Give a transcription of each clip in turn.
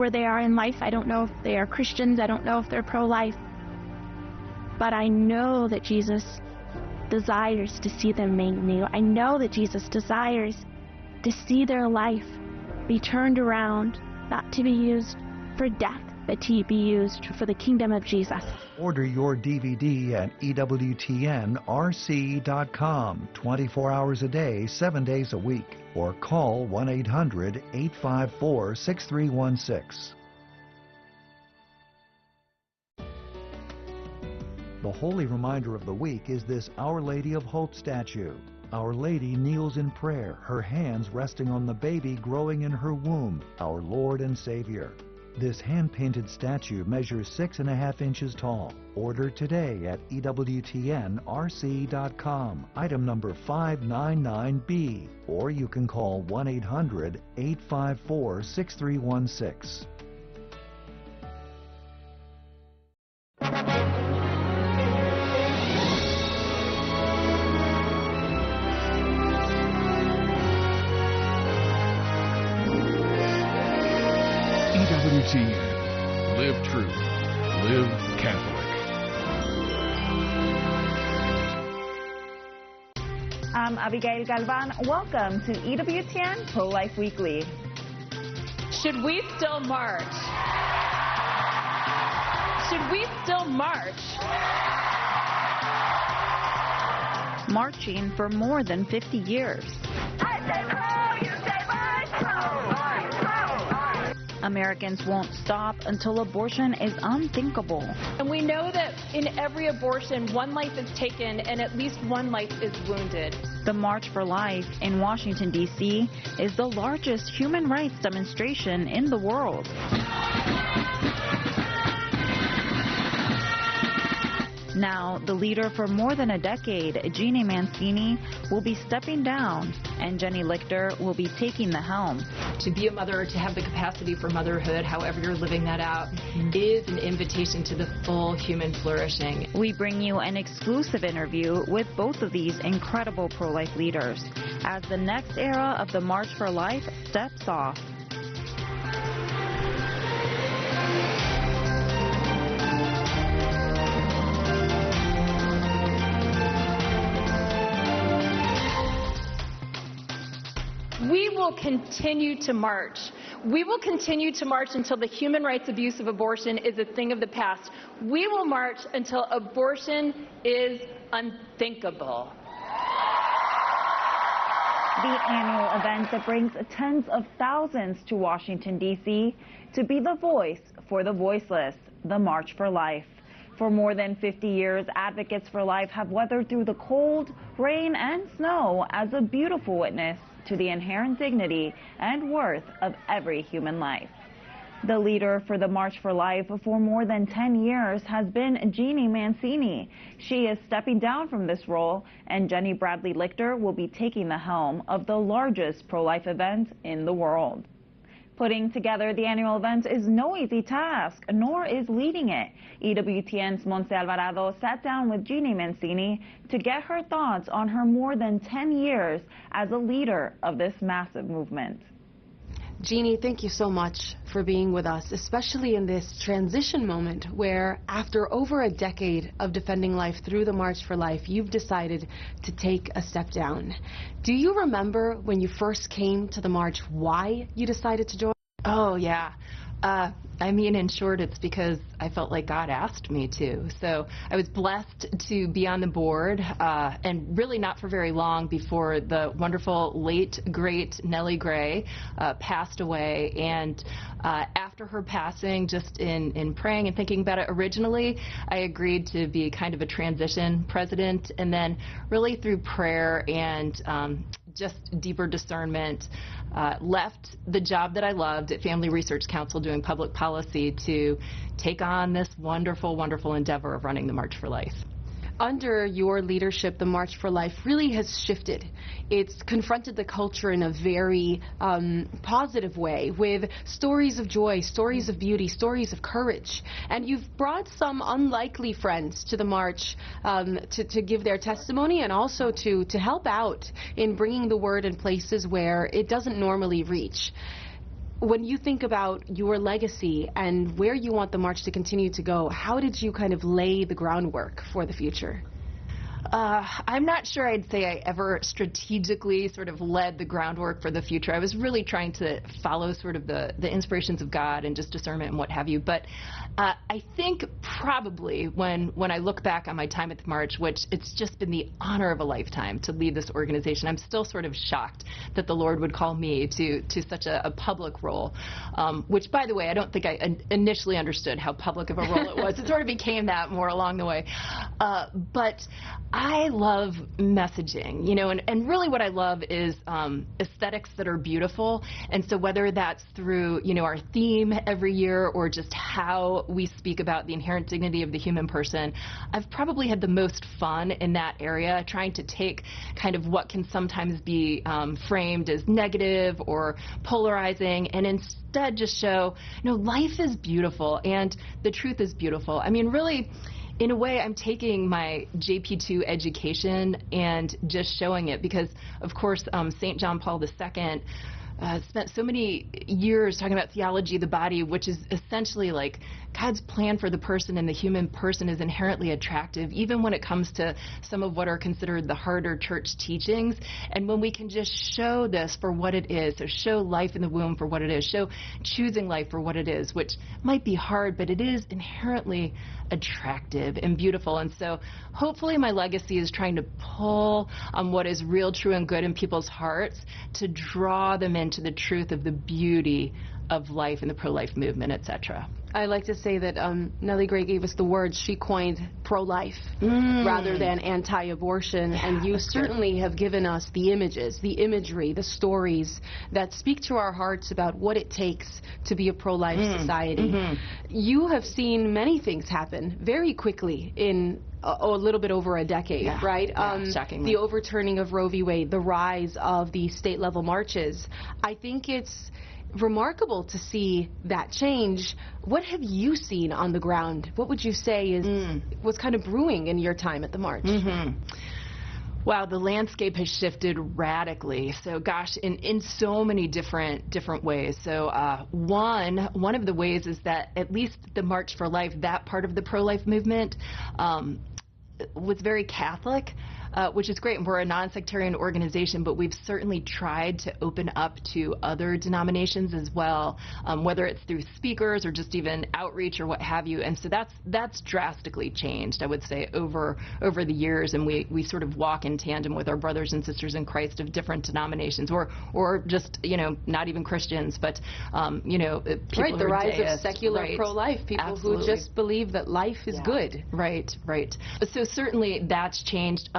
where they are in life. I don't know if they are Christians. I don't know if they're pro-life. But I know that Jesus desires to see them made new. I know that Jesus desires to see their life be turned around, not to be used for death, but to be used for the kingdom of Jesus. Order your DVD at EWTNRC.com, 24 hours a day, 7 days a week, or call 1-800-854-6316. The holy reminder of the week is this Our Lady of Hope statue. Our Lady kneels in prayer, her hands resting on the baby growing in her womb, our Lord and Savior. This hand-painted statue measures 6.5 inches tall. Order today at EWTNRC.com, item number 599B, or you can call 1-800-854-6316. EWTN. Live true. Live Catholic. I'm Abigail Galvan. Welcome to EWTN Pro-Life Weekly. Should we still march? Should we still march? Marching for more than 50 years. I say pro, you say march, pro. Americans won't stop until abortion is unthinkable. And we know that in every abortion, one life is taken and at least one life is wounded. The March for Life in Washington, D.C. is the largest human rights demonstration in the world. Now, the leader for more than a decade, Jeanne Mancini, will be stepping down, and Jennie Lichter will be taking the helm. To be a mother, to have the capacity for motherhood, however you're living that out, is an invitation to the full human flourishing. We bring you an exclusive interview with both of these incredible pro-life leaders as the next era of the March for Life steps off. We will continue to march. We will continue to march until the human rights abuse of abortion is a thing of the past. We will march until abortion is unthinkable. The annual event that brings tens of thousands to Washington, D.C. to be the voice for the voiceless, the March for Life. For more than 50 years, advocates for life have weathered through the cold, rain, and snow as a beautiful witness to the inherent dignity and worth of every human life. The leader for the March for Life for more than 10 years has been Jeanne Mancini. She is stepping down from this role, and Jennie Bradley Lichter will be taking the helm of the largest pro-life event in the world. Putting together the annual event is no easy task, nor is leading it. EWTN's Monse Alvarado sat down with Jeanne Mancini to get her thoughts on her more than 10 years as a leader of this massive movement. Jeannie, thank you so much for being with us, especially in this transition moment where after over a decade of defending life through the March for Life, you've decided to take a step down. Do you remember when you first came to the march, why you decided to join? Oh, yeah. I mean, in short, it's because I felt like God asked me to. So I was blessed to be on the board, and really not for very long before the wonderful late, great Nellie Gray passed away. And after her passing, just in praying and thinking about it originally, I agreed to be kind of a transition president. And then really through prayer and just deeper discernment, left the job that I loved at Family Research Council doing public policy to take on this wonderful, wonderful endeavor of running the March for Life. Under your leadership, the March for Life really has shifted. It's confronted the culture in a very positive way with stories of joy, stories of beauty, stories of courage. And you've brought some unlikely friends to the march to give their testimony and also to help out in bringing the word in places where it doesn't normally reach. when you think about your legacy and where you want the march to continue to go, how did you kind of lay the groundwork for the future? I'm not sure I'd say I ever strategically sort of led the groundwork for the future. I was really trying to follow sort of the inspirations of God and just discernment and what have you. But I think probably when I look back on my time at the March, which it's just been the honor of a lifetime to lead this organization, I'm still sort of shocked that the Lord would call me to such a public role, which, by the way, I don't think I initially understood how public of a role it was. It sort of became that more along the way. But I love messaging, you know, and really what I love is aesthetics that are beautiful. And so whether that's through, you know, our theme every year or just how we speak about the inherent dignity of the human person, I've probably had the most fun in that area, trying to take kind of what can sometimes be framed as negative or polarizing and instead just show, you know, life is beautiful and the truth is beautiful. I mean, really, in a way, I'm taking my JP2 education and just showing it because, of course, St. John Paul II spent so many years talking about theology of the body, which is essentially like God's plan for the person, and the human person is inherently attractive, even when it comes to some of what are considered the harder church teachings. And when we can just show this for what it is, so show life in the womb for what it is, show choosing life for what it is, which might be hard, but it is inherently attractive and beautiful. And so hopefully my legacy is trying to pull on what is real, true, and good in people's hearts to draw them into the truth of the beauty of life and the pro-life movement, etc. I like to say that Nellie Gray gave us the words. She coined pro-life rather than anti-abortion, Yeah, and you that's certainly have given us the images, the imagery, the stories that speak to our hearts about what it takes to be a pro-life society. You have seen many things happen very quickly in a little bit over a decade, right? Shockingly. The overturning of Roe v. Wade, the rise of the state-level marches. I think it's remarkable to see that change. What have you seen on the ground? What would you say is was kind of brewing in your time at the march? Wow, the landscape has shifted radically. So, gosh, in so many different ways. So, one of the ways is that at least the March for Life, that part of the pro-life movement, was very Catholic. Which is great. We're a non-sectarian organization, but we've certainly tried to open up to other denominations as well, whether it's through speakers or just even outreach or what have you. And so that's drastically changed, I would say, over the years. And we sort of walk in tandem with our brothers and sisters in Christ of different denominations, or just, you know, not even Christians, but you know, people right, who the are rise deists, of secular right, pro-life, people absolutely, who just believe that life is good. Right. So certainly that's changed.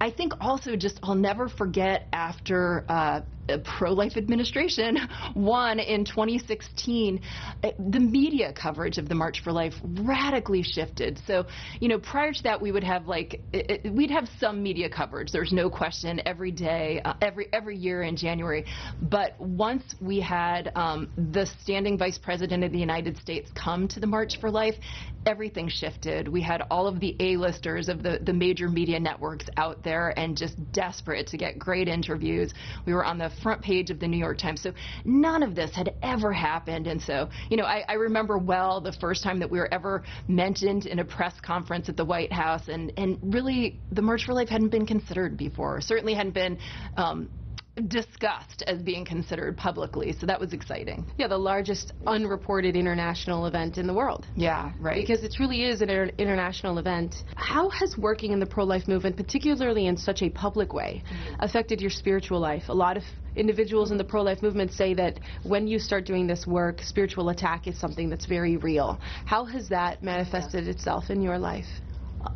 I think also just I'll never forget after a pro-life administration won in 2016, the media coverage of the March for Life radically shifted. So, you know, prior to that, we would have we'd have some media coverage. There's no question every day, every year in January. But once we had the standing vice president of the United States come to the March for Life, everything shifted. We had all of the A-listers of the major media networks out there and just desperate to get great interviews. We were on the front page of the New York Times. So none of this had ever happened. And so, you know, I remember well the first time that we were ever mentioned in a press conference at the White House, and really the March for Life hadn't been considered before. Certainly hadn't been discussed as being considered publicly, so that was exciting. Yeah, the largest unreported international event in the world. Yeah, right. Because it truly is an international event. How has working in the pro-life movement, particularly in such a public way, affected your spiritual life? A lot of individuals in the pro-life movement say that when you start doing this work, spiritual attack is something that's very real. How has that manifested itself in your life?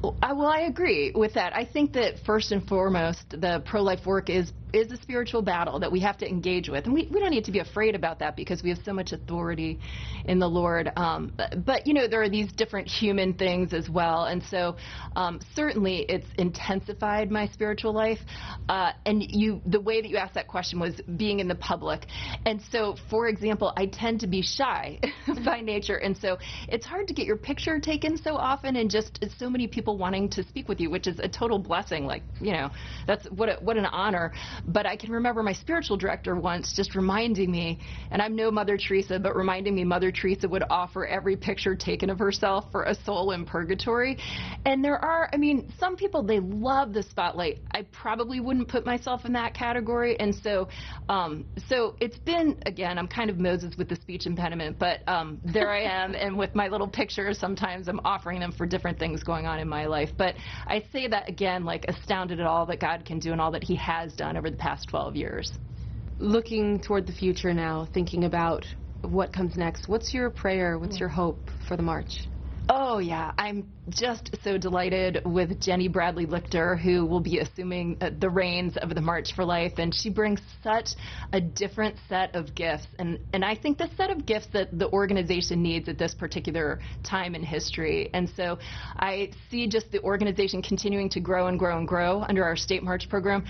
Well, I agree with that. I think that first and foremost, the pro-life work is a spiritual battle that we have to engage with. And we don't need to be afraid about that because we have so much authority in the Lord. But, you know, there are these different human things as well. And so certainly it's intensified my spiritual life. And the way that you asked that question was being in the public. And so, for example, I tend to be shy by nature. And so it's hard to get your picture taken so often, and just so many people wanting to speak with you, which is a total blessing. Like, you know, that's what an honor. But I can remember my spiritual director once just reminding me, and I'm no Mother Teresa, but reminding me Mother Teresa would offer every picture taken of herself for a soul in purgatory. And there are, I mean, some people, they love the spotlight. I probably wouldn't put myself in that category. And so it's been, again, I'm kind of Moses with the speech impediment, but there I am, and with my little pictures, sometimes I'm offering them for different things going on in my life. But I say that, again, like astounded at all that God can do and all that he has done over the past 12 years. Looking toward the future now, thinking about what comes next, what's your prayer, what's your hope for the march? Oh, yeah. I'm just so delighted with Jennie Lichter, who will be assuming the reins of the March for Life, and she brings such a different set of gifts, and I think the set of gifts that the organization needs at this particular time in history. And so I see just the organization continuing to grow and grow and grow under our State March program.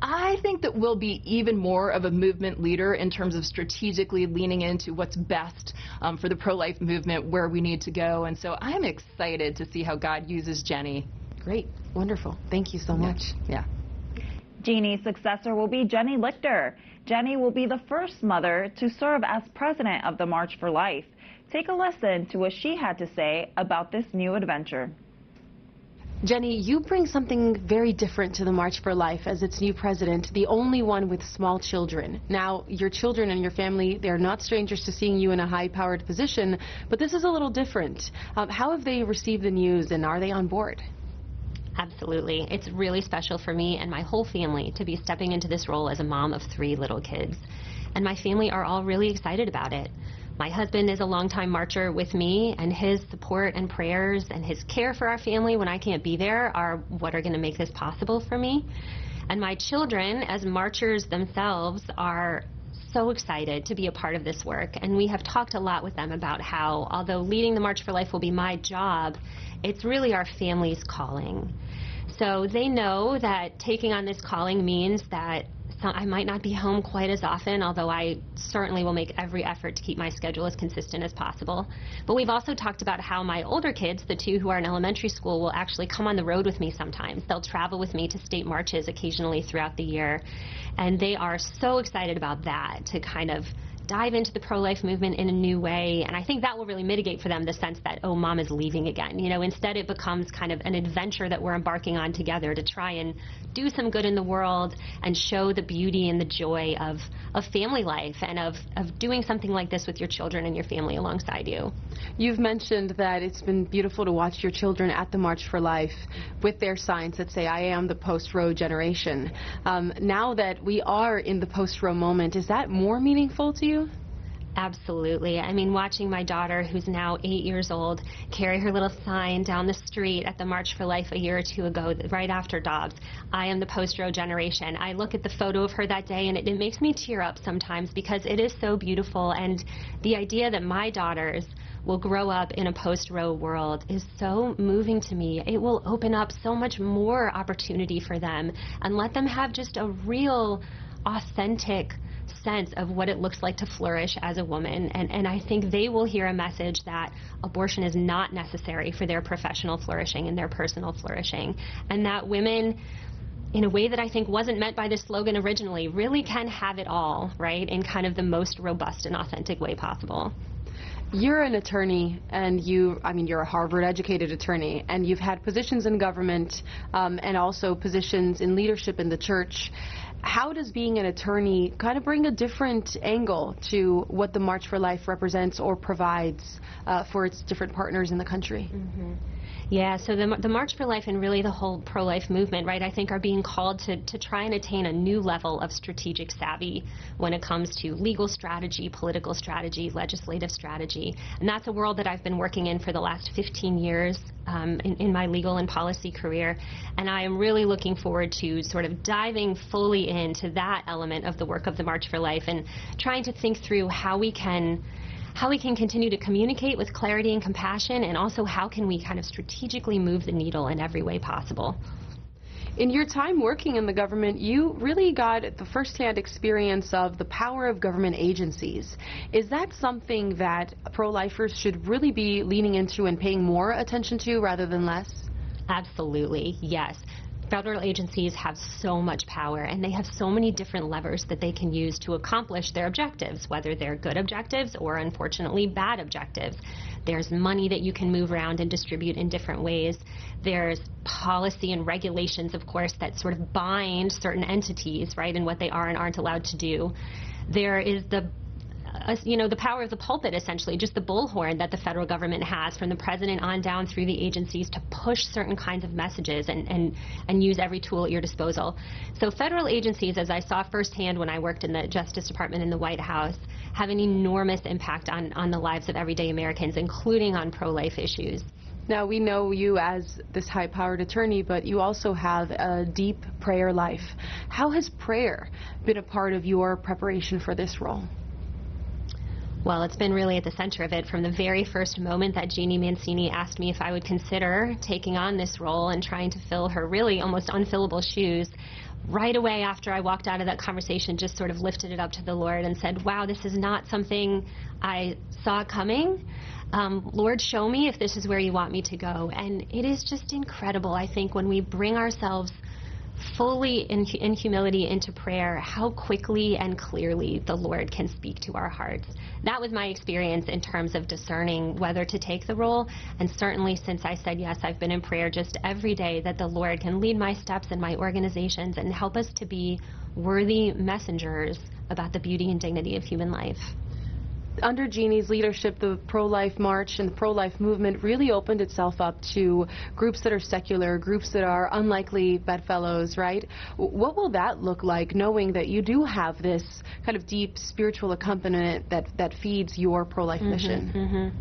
I think that we'll be even more of a movement leader in terms of strategically leaning into what's best for the pro-life movement, where we need to go. And so I'm excited to see how God uses Jennie. Great. Wonderful. Thank you so much. Yeah. Jeannie's successor will be Jennie Lichter. Jennie will be the first mother to serve as president of the March for Life. Take a listen to what she had to say about this new adventure. Jennie, you bring something very different to the March for Life as its new president, the only one with small children. Now, your children and your family, they're not strangers to seeing you in a high-powered position, but this is a little different. How have they received the news, and are they on board? Absolutely. It's really special for me and my whole family to be stepping into this role as a mom of 3 little kids. And my family are all really excited about it. My husband is a longtime marcher with me, and his support and prayers and his care for our family when I can't be there are what are going to make this possible for me. And my children, as marchers themselves, are so excited to be a part of this work. And we have talked a lot with them about how, although leading the March for Life will be my job, it's really our family's calling. So they know that taking on this calling means that I might not be home quite as often, although I certainly will make every effort to keep my schedule as consistent as possible. But we've also talked about how my older kids, the 2 who are in elementary school, will actually come on the road with me sometimes. They'll travel with me to state marches occasionally throughout the year. And they are so excited about that, to kind of dive into the pro-life movement in a new way. And I think that will really mitigate for them the sense that, oh, mom is leaving again. You know, instead it becomes kind of an adventure that we're embarking on together to try and do some good in the world and show the beauty and the joy of family life and of doing something like this with your children and your family alongside you. You've mentioned that it's been beautiful to watch your children at the March for Life with their signs that say, I am the post-Roe generation. Now that we are in the post-Roe moment, is that more meaningful to you? Absolutely. I mean, watching my daughter, who's now 8 years old, carry her little sign down the street at the March for Life a year or 2 ago, right after Dobbs, I am the post-Roe generation. I look at the photo of her that day, and it makes me tear up sometimes because it is so beautiful. And the idea that my daughters will grow up in a post-Roe world is so moving to me. It will open up so much more opportunity for them and let them have just a real, authentic sense of what it looks like to flourish as a woman. And I think they will hear a message that abortion is not necessary for their professional flourishing and their personal flourishing, and that women, in a way that I think wasn't meant by this slogan originally, really can have it all, right, in kind of the most robust and authentic way possible. You're an attorney, and you're a Harvard-educated attorney, and you've had positions in government and also positions in leadership in the church. How does being an attorney kind of bring a different angle to what the March for Life represents or provides for its different partners in the country? Mm-hmm. Yeah, so the March for Life and really the whole pro-life movement, right, I think are being called to try and attain a new level of strategic savvy when it comes to legal strategy, political strategy, legislative strategy. And that's a world that I've been working in for the last 15 years in my legal and policy career. And I am really looking forward to sort of diving fully into that element of the work of the March for Life and trying to think through how we can continue to communicate with clarity and compassion, and also how can we kind of strategically move the needle in every way possible. In your time working in the government, you really got the first-hand experience of the power of government agencies. Is that something that pro-lifers should really be leaning into and paying more attention to rather than less? Absolutely, yes. Federal agencies have so much power, and they have so many different levers that they can use to accomplish their objectives, whether they're good objectives or, unfortunately, bad objectives. There's money that you can move around and distribute in different ways. There's policy and regulations, of course, that sort of bind certain entities, right, in what they are and aren't allowed to do. There is the power of the pulpit, essentially, just the bullhorn that the federal government has from the president on down through the agencies to push certain kinds of messages and use every tool at your disposal. So federal agencies, as I saw firsthand when I worked in the Justice Department in the White House, have an enormous impact on the lives of everyday Americans, including on pro-life issues. Now, we know you as this high-powered attorney, but you also have a deep prayer life. How has prayer been a part of your preparation for this role? Well, it's been really at the center of it from the very first moment that Jeanne Mancini asked me if I would consider taking on this role and trying to fill her really almost unfillable shoes. Right away after I walked out of that conversation, just sort of lifted it up to the Lord and said, wow, this is not something I saw coming. Lord, show me if this is where you want me to go. And it is just incredible, I think, when we bring ourselves fully in humility into prayer, how quickly and clearly the Lord can speak to our hearts. That was my experience in terms of discerning whether to take the role, and certainly since I said yes, I've been in prayer just every day that the Lord can lead my steps and my organizations and help us to be worthy messengers about the beauty and dignity of human life. Under Jeannie's leadership, the pro-life march and the pro-life movement really opened itself up to groups that are secular, groups that are unlikely bedfellows, right? What will that look like, knowing that you do have this kind of deep spiritual accompaniment that feeds your pro-life mission?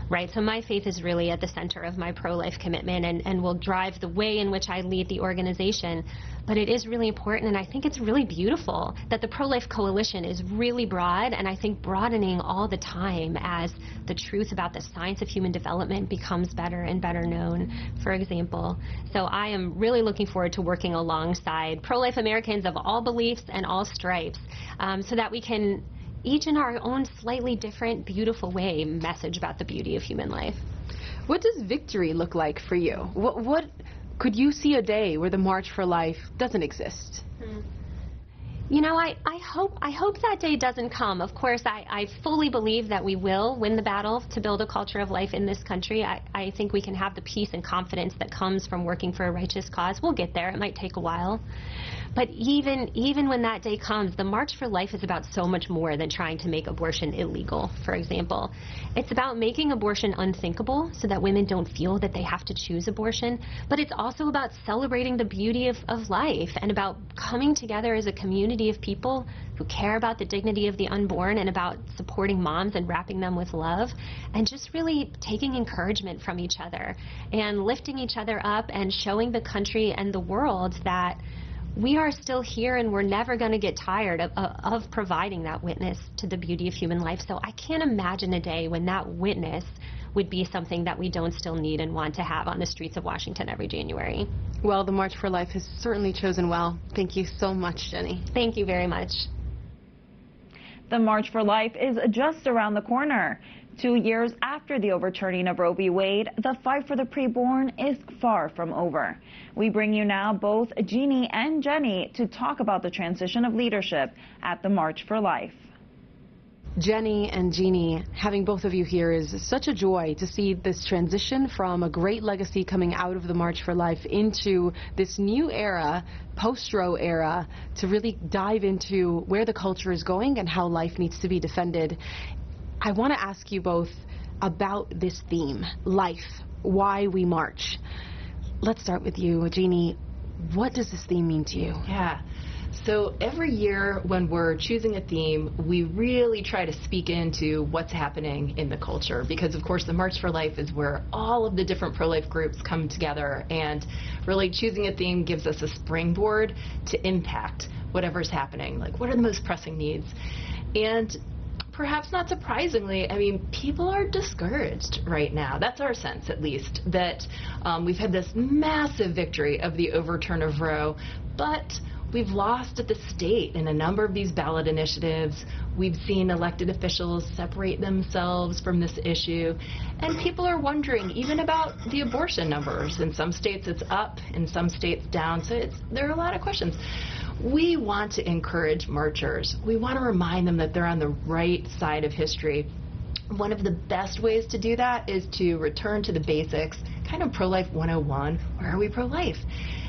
Right, so my faith is really at the center of my pro-life commitment and will drive the way in which I lead the organization. But it is really important, and I think it's really beautiful that the Pro-Life Coalition is really broad, and I think broadening all the time as the truth about the science of human development becomes better and better known, for example. So I am really looking forward to working alongside pro-life Americans of all beliefs and all stripes so that we can each in our own slightly different, beautiful way, message about the beauty of human life. What does victory look like for you? What could you see a day where the March for Life doesn't exist? You know, I hope that day doesn't come. Of course, I fully believe that we will win the battle to build a culture of life in this country. I think we can have the peace and confidence that comes from working for a righteous cause. We'll get there. It might take a while. But even when that day comes, the March for Life is about so much more than trying to make abortion illegal, for example. It's about making abortion unthinkable so that women don't feel that they have to choose abortion. But it's also about celebrating the beauty of life and about coming together as a community of people who care about the dignity of the unborn and about supporting moms and wrapping them with love and just really taking encouragement from each other and lifting each other up and showing the country and the world that we are still here and we're never going to get tired of providing that witness to the beauty of human life. So I can't imagine a day when that witness would be something that we don't still need and want to have on the streets of Washington every January. Well, the March for Life has certainly chosen well. Thank you so much, Jennie. Thank you very much. The March for Life is just around the corner. 2 years after the overturning of Roe v. Wade, the fight for the preborn is far from over. We bring you now both Jeannie and Jennie to talk about the transition of leadership at the March for Life. Jennie and Jeannie, having both of you here is such a joy to see this transition from a great legacy coming out of the March for Life into this new era, post-Roe era, to really dive into where the culture is going and how life needs to be defended. I want to ask you both about this theme, life, why we march. Let's start with you, Jeannie. What does this theme mean to you? Yeah. So every year when we're choosing a theme, we really try to speak into what's happening in the culture because, of course, the March for Life is where all of the different pro-life groups come together, and really choosing a theme gives us a springboard to impact whatever's happening. Like, what are the most pressing needs? And perhaps not surprisingly, I mean, people are discouraged right now. That's our sense, at least, that we've had this massive victory of the overturn of Roe, but we've lost at the state in a number of these ballot initiatives. We've seen elected officials separate themselves from this issue. And people are wondering even about the abortion numbers. In some states it's up, in some states down. So there are a lot of questions. We want to encourage marchers. We want to remind them that they're on the right side of history. One of the best ways to do that is to return to the basics, kind of pro-life 101. Why are we pro-life?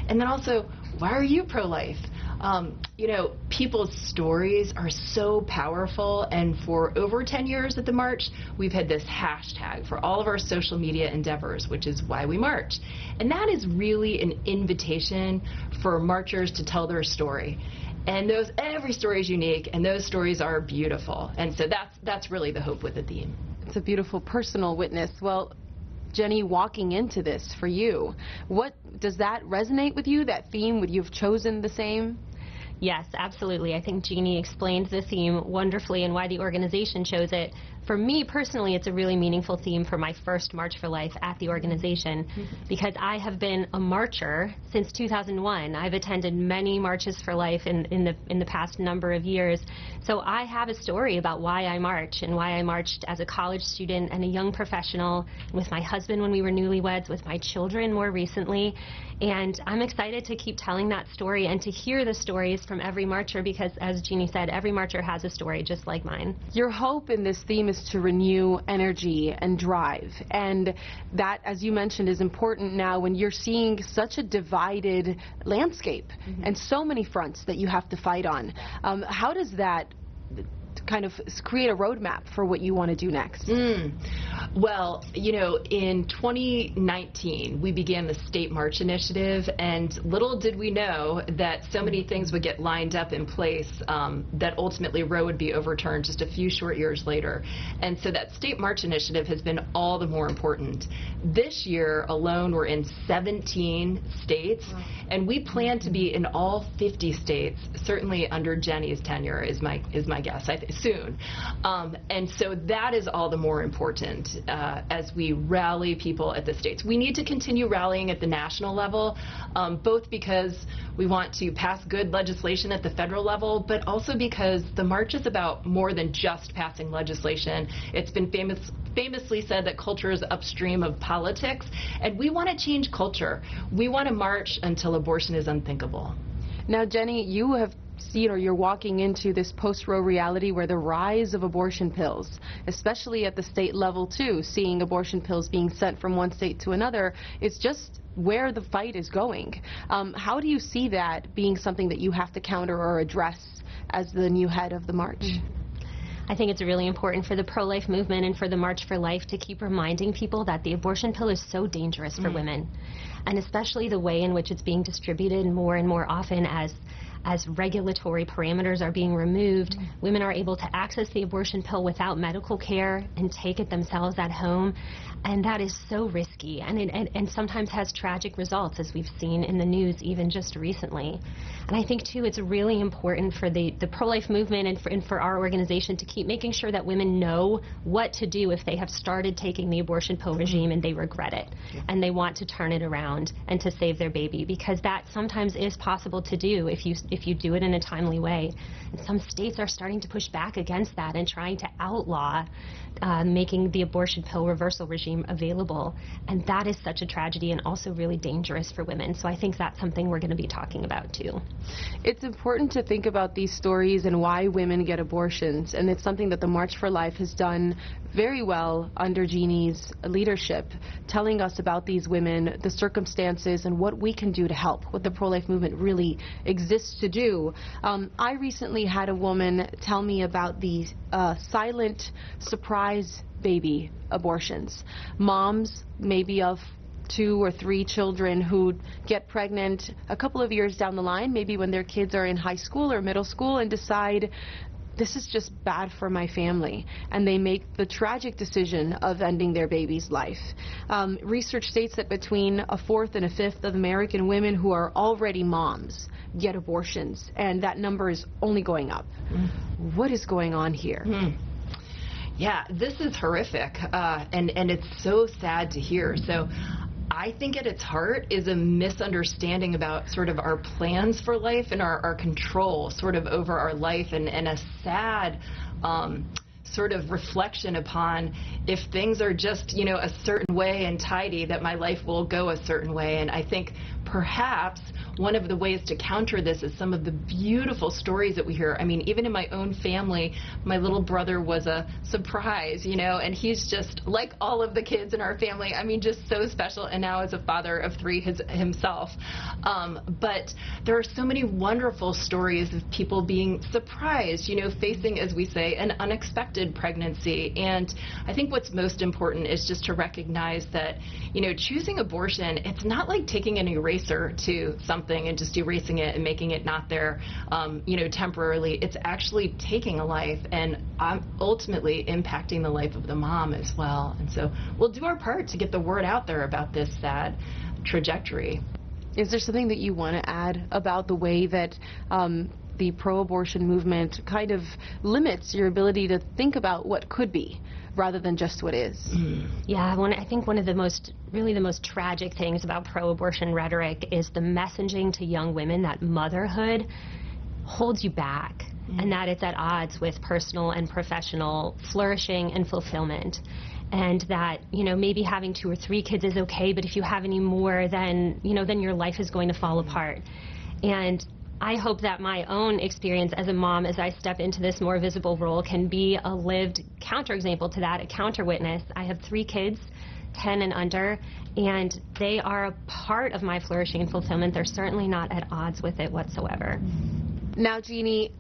And then also, why are you pro-life? You know, people's stories are so powerful, and for over 10 years at the march, we've had this hashtag for all of our social media endeavors, which is Why We March. And that is really an invitation for marchers to tell their story. And every story is unique, and those stories are beautiful. And so that's really the hope with the theme. It's a beautiful personal witness. Well, Jennie, walking into this for you, what does that resonate with you, that theme? Would you have chosen the same? Yes, absolutely. I think Jeannie explained the theme wonderfully and why the organization chose it. For me personally, it's a really meaningful theme for my first March for Life at the organization, because I have been a marcher since 2001. I've attended many marches for life in the past number of years. So I have a story about why I march, and why I marched as a college student and a young professional, with my husband when we were newlyweds, with my children more recently. And I'm excited to keep telling that story and to hear the stories from every marcher, because as Jeannie said, every marcher has a story just like mine. Your hope in this theme is to renew energy and drive, and that, as you mentioned, is important now when you're seeing such a divided landscape and so many fronts that you have to fight on. How does that kind of create a roadmap for what you want to do next? Well, you know, in 2019, we began the State March Initiative, and little did we know that so many things would get lined up in place that ultimately Roe would be overturned just a few short years later. And so that State March Initiative has been all the more important. This year alone, we're in 17 states, and we plan to be in all 50 states, certainly under Jennie's tenure is my guess, soon. And so that is all the more important as we rally people at the states. We need to continue rallying at the national level, both because we want to pass good legislation at the federal level, but also because the march is about more than just passing legislation. It's been famously said that culture is upstream of politics, and we want to change culture. We want to march until abortion is unthinkable. Now, Jennie, you have seen, or you're walking into this post-Roe reality where the rise of abortion pills, especially at the state level too, seeing abortion pills being sent from one state to another, is just where the fight is going. How do you see that being something that you have to counter or address as the new head of the march? I think it's really important for the pro-life movement and for the March for Life to keep reminding people that the abortion pill is so dangerous for women, and especially the way in which it's being distributed more and more often as regulatory parameters are being removed. Women are able to access the abortion pill without medical care and take it themselves at home, and that is so risky, and sometimes has tragic results, as we've seen in the news even just recently. And I think too, it's really important for the pro-life movement and for our organization to keep making sure that women know what to do if they have started taking the abortion pill regime and they regret it and they want to turn it around and to save their baby, because that sometimes is possible to do if you do it in a timely way. And some states are starting to push back against that and trying to outlaw making the abortion pill reversal regime available. And that is such a tragedy and also really dangerous for women. So I think that's something we're going to be talking about too. It's important to think about these stories and why women get abortions, and it's something that the March for Life has done very well under Jeannie's leadership, telling us about these women, the circumstances, and what we can do to help, what the pro-life movement really exists to do. I recently had a woman tell me about the silent surprise baby abortions. Moms, maybe of 2 or 3 children, who get pregnant a couple of years down the line, maybe when their kids are in high school or middle school, and decide, this is just bad for my family, and they make the tragic decision of ending their baby's life. Research states that between 1/4 and 1/5 of American women who are already moms get abortions, and that number is only going up. What is going on here? Yeah, this is horrific, and it's so sad to hear. So I think at its heart is a misunderstanding about sort of our plans for life and our control sort of over our life, and a sad sort of reflection upon if things are just, you know, a certain way and tidy, that my life will go a certain way. And I think perhaps one of the ways to counter this is some of the beautiful stories that we hear. I mean, even in my own family, my little brother was a surprise, you know, and he's just like all of the kids in our family. I mean, just so special. And now as a father of three himself. But there are so many wonderful stories of people being surprised, you know, facing, as we say, an unexpected pregnancy. And I think what's most important is just to recognize that, you know, choosing abortion, it's not like taking an eraser to something and just erasing it and making it not there, you know, temporarily. It's actually taking a life and ultimately impacting the life of the mom as well. And so we'll do our part to get the word out there about this sad trajectory. Is there something that you want to add about the way that the pro-abortion movement kind of limits your ability to think about what could be rather than just what is? Yeah, I think one of the most tragic things about pro-abortion rhetoric is the messaging to young women that motherhood holds you back, and that it's at odds with personal and professional flourishing and fulfillment. And that, you know, maybe having 2 or 3 kids is okay, but if you have any more, then, you know, then your life is going to fall apart. And I hope that my own experience as a mom, as I step into this more visible role, can be a lived counterexample to that, a counter-witness. I have 3 kids, 10 and under, and they are a part of my flourishing and fulfillment. They're certainly not at odds with it whatsoever. Now, Jeannie,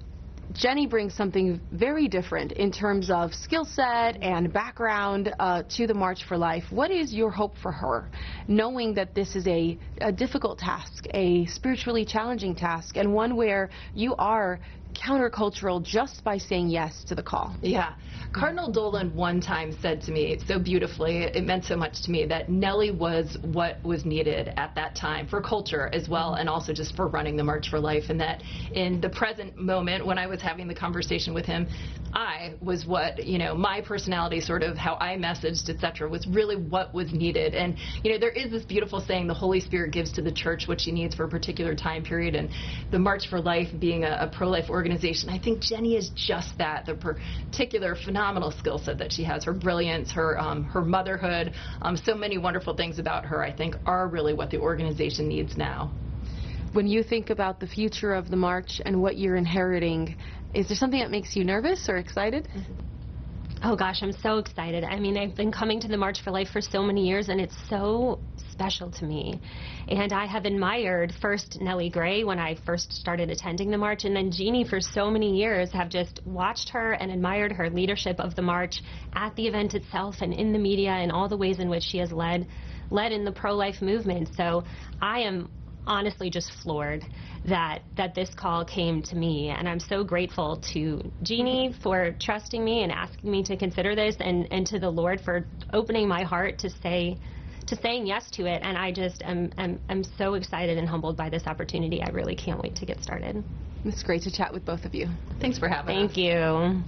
Jennie brings something very different in terms of skill set and background to the March for Life. What is your hope for her, knowing that this is a difficult task, a spiritually challenging task, and one where you are countercultural just by saying yes to the call? Yeah. Cardinal Dolan one time said to me so beautifully, it meant so much to me, that Nellie was what was needed at that time for culture as well, and also just for running the March for Life, and that in the present moment when I was having the conversation with him, I was what, you know, my personality, sort of how I messaged, etc., was really what was needed. And, you know, there is this beautiful saying, the Holy Spirit gives to the church what she needs for a particular time period, and the March for Life being a pro-life organization, I think Jennie is just that, the particular phenomenal skill set that she has, her brilliance, her motherhood, so many wonderful things about her, I think, are really what the organization needs now. When you think about the future of the March and what you're inheriting, is there something that makes you nervous or excited? Oh gosh, I'm so excited. I mean, I've been coming to the March for Life for so many years, and it's so special to me. And I have admired first Nellie Gray when I first started attending the March, and then Jeannie for so many years, have just watched her and admired her leadership of the March at the event itself and in the media and all the ways in which she has led in the pro-life movement. So I am honestly just floored that this call came to me, and I'm so grateful to Jeannie for trusting me and asking me to consider this, and to the Lord for opening my heart to saying yes to it. And I just am so excited and humbled by this opportunity. I really can't wait to get started. It's great to chat with both of you. Thanks for having us. Thank you.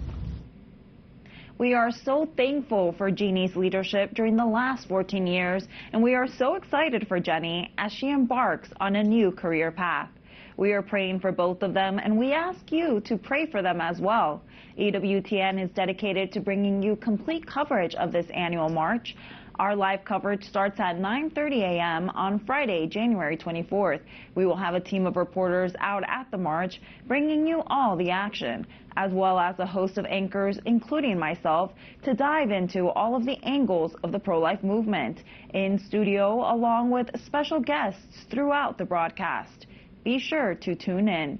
We are so thankful for Jeannie's leadership during the last 14 years, and we are so excited for Jennie as she embarks on a new career path. We are praying for both of them, and we ask you to pray for them as well. EWTN is dedicated to bringing you complete coverage of this annual march. Our live coverage starts at 9:30 a.m. on Friday, January 24th. We will have a team of reporters out at the march, bringing you all the action, as well as a host of anchors, including myself, to dive into all of the angles of the pro-life movement in studio, along with special guests throughout the broadcast. Be sure to tune in.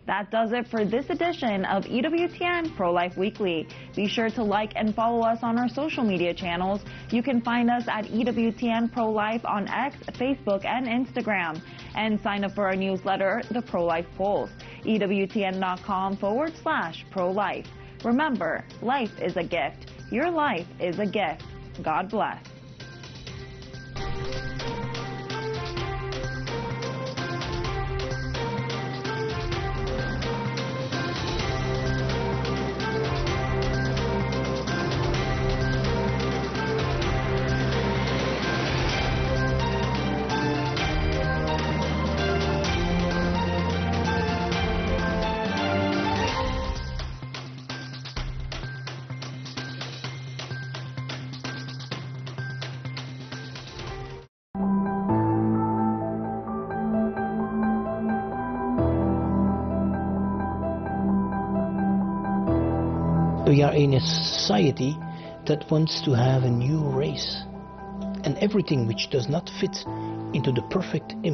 That does it for this edition of EWTN Pro-Life Weekly. Be sure to like and follow us on our social media channels. You can find us at EWTN Pro-Life on X, Facebook, and Instagram. And sign up for our newsletter, The Pro-Life Pulse, EWTN.com/pro-life. Remember, life is a gift. Your life is a gift. God bless. We are in a society that wants to have a new race, and everything which does not fit into the perfect image